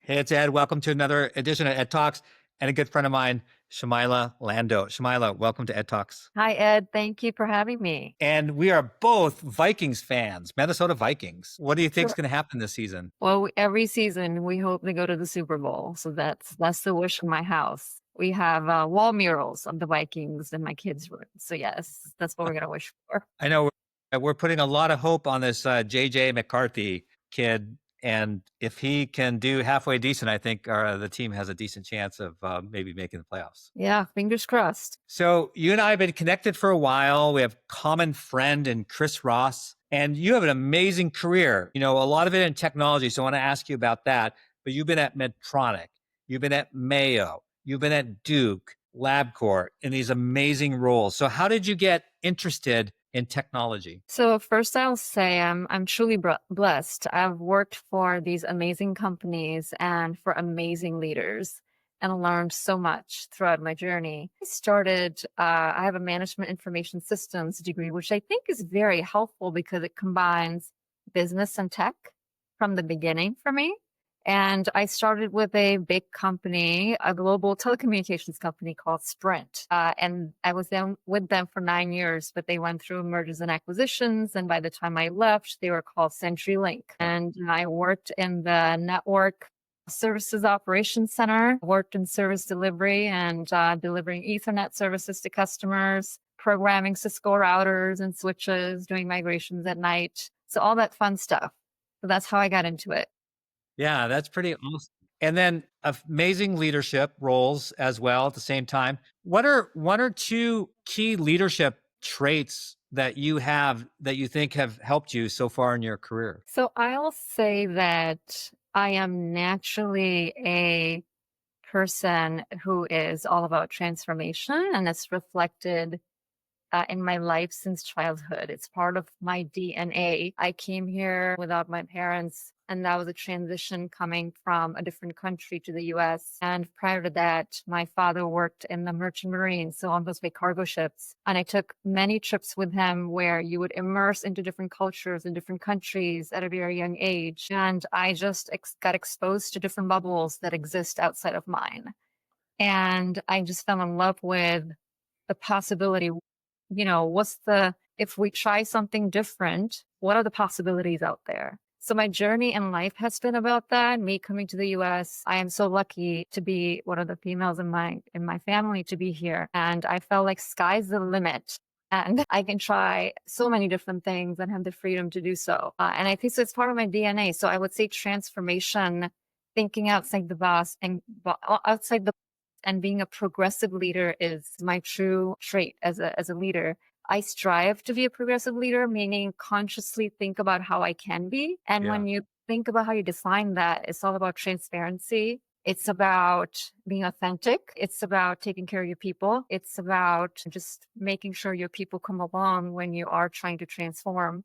Hey, it's Ed. Welcome to another edition of Ed Talks and a good friend of mine, Shamyla Lando. Shamyla, welcome to Ed Talks. Hi, Ed. Thank you for having me. And we are both Vikings fans, Minnesota Vikings. What do you think is Sure. going to happen this season? Well, every season we hope they go to the Super Bowl. So that's the wish in my house. We have wall murals of the Vikings in my kids' room. So yes, that's what we're gonna wish for. I know we're putting a lot of hope on this JJ McCarthy kid. And if he can do halfway decent, I think the team has a decent chance of maybe making the playoffs. Yeah, fingers crossed. So you and I have been connected for a while. We have common friend in Chris Ross, and you have an amazing career. You know, a lot of it in technology. So I want to ask you about that. But you've been at Medtronic, you've been at Mayo, you've been at Duke, Labcorp in these amazing roles. So how did you get interested in technology? So first, I'll say I'm truly blessed. I've worked for these amazing companies and for amazing leaders, and learned so much throughout my journey. I have a management information systems degree, which I think is very helpful because it combines business and tech from the beginning for me. And I started with a big company, a global telecommunications company called Sprint. And I was with them for 9 years, but they went through mergers and acquisitions. And by the time I left, they were called CenturyLink. And I worked in the network services operations center, worked in service delivery and delivering Ethernet services to customers, programming Cisco routers and switches, doing migrations at night. So all that fun stuff. So that's how I got into it. Yeah, that's pretty awesome. And then amazing leadership roles as well at the same time. What are one or two key leadership traits that you have that you think have helped you so far in your career? So I'll say that I am naturally a person who is all about transformation, and it's reflected in my life since childhood. It's part of my DNA. I came here without my parents, and that was a transition coming from a different country to the US. And prior to that, my father worked in the merchant marine, so on those big cargo ships. And I took many trips with him where you would immerse into different cultures in different countries at a very young age. And I just got exposed to different bubbles that exist outside of mine. And I just fell in love with the possibility, if we try something different, what are the possibilities out there? So my journey in life has been about that. Me coming to the US, I am so lucky to be one of the females in my family to be here. And I felt like sky's the limit. And I can try so many different things and have the freedom to do so. And I think so it's part of my DNA. So I would say transformation, thinking outside the box outside the and being a progressive leader is my true trait as a leader. I strive to be a progressive leader, meaning consciously think about how I can be. And Yeah. when you think about how you define that, it's all about transparency. It's about being authentic. It's about taking care of your people. It's about just making sure your people come along when you are trying to transform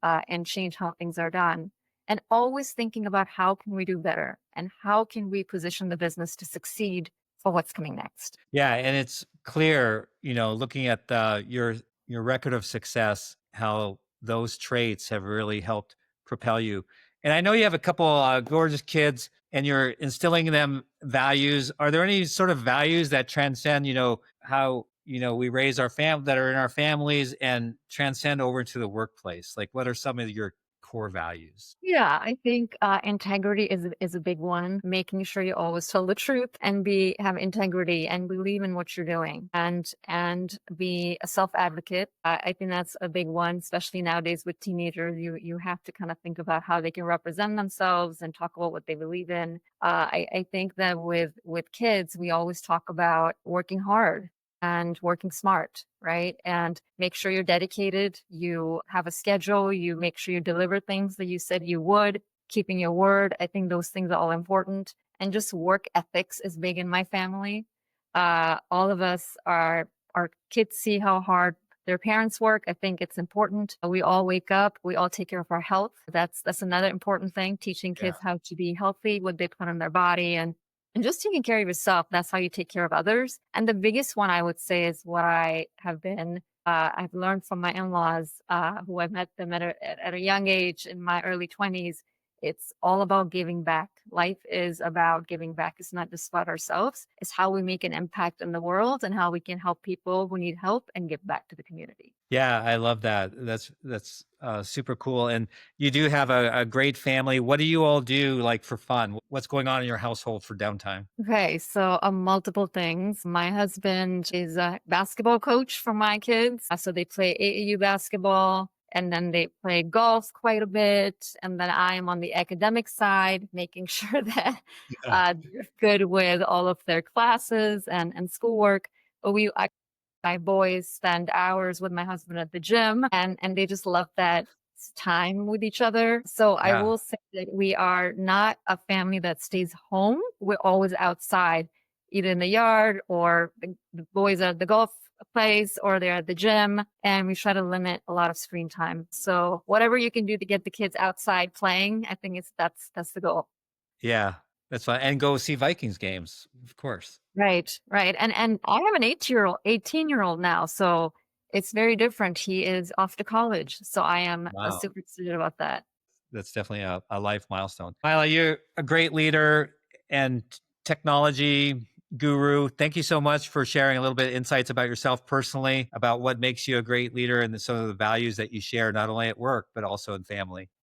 and change how things are done. And always thinking about how can we do better and how can we position the business to succeed for what's coming next. Yeah, and it's clear, you know, looking at your record of success, how those traits have really helped propel you. And I know you have a couple gorgeous kids, and you're instilling in them values. Are there any sort of values that transcend, you know, how we raise our family that are in our families and transcend over into the workplace? Like, what are some of your core values? Yeah, I think integrity is a big one. Making sure you always tell the truth and have integrity and believe in what you're doing, and be a self advocate. I think that's a big one, especially nowadays with teenagers. You have to kind of think about how they can represent themselves and talk about what they believe in. I think that with kids, we always talk about working hard and working smart, right? And make sure you're dedicated. You have a schedule. You make sure you deliver things that you said you would, keeping your word. I think those things are all important. And just work ethics is big in my family. All of us our kids see how hard their parents work. I think it's important. We all wake up. We all take care of our health. That's another important thing, teaching Yeah. kids how to be healthy, what they put in their body, and just taking care of yourself. That's how you take care of others. And the biggest one I would say is what I have been, I've learned from my in-laws, who I met them at a young age in my early 20s, It's all about giving back. Life is about giving back. It's not just about ourselves. It's how we make an impact in the world and how we can help people who need help and give back to the community. Yeah, I love that. That's super cool. And you do have a great family. What do you all do like for fun? What's going on in your household for downtime? Okay, so multiple things. My husband is a basketball coach for my kids. So they play AAU basketball and then they play golf quite a bit. And then I am on the academic side, making sure that Yeah. they're good with all of their classes and schoolwork. But my boys spend hours with my husband at the gym and they just love that time with each other. So I Yeah. will say that we are not a family that stays home. We're always outside, either in the yard or the boys are at the golf place or they're at the gym. And we try to limit a lot of screen time. So whatever you can do to get the kids outside playing, I think that's the goal. Yeah. That's fine. And go see Vikings games, of course. Right, right. And I have an 18-year-old now, so it's very different. He is off to college, so I am Wow. super excited about that. That's definitely a life milestone. Mila, you're a great leader and technology guru. Thank you so much for sharing a little bit of insights about yourself personally, about what makes you a great leader and some of the values that you share, not only at work, but also in family.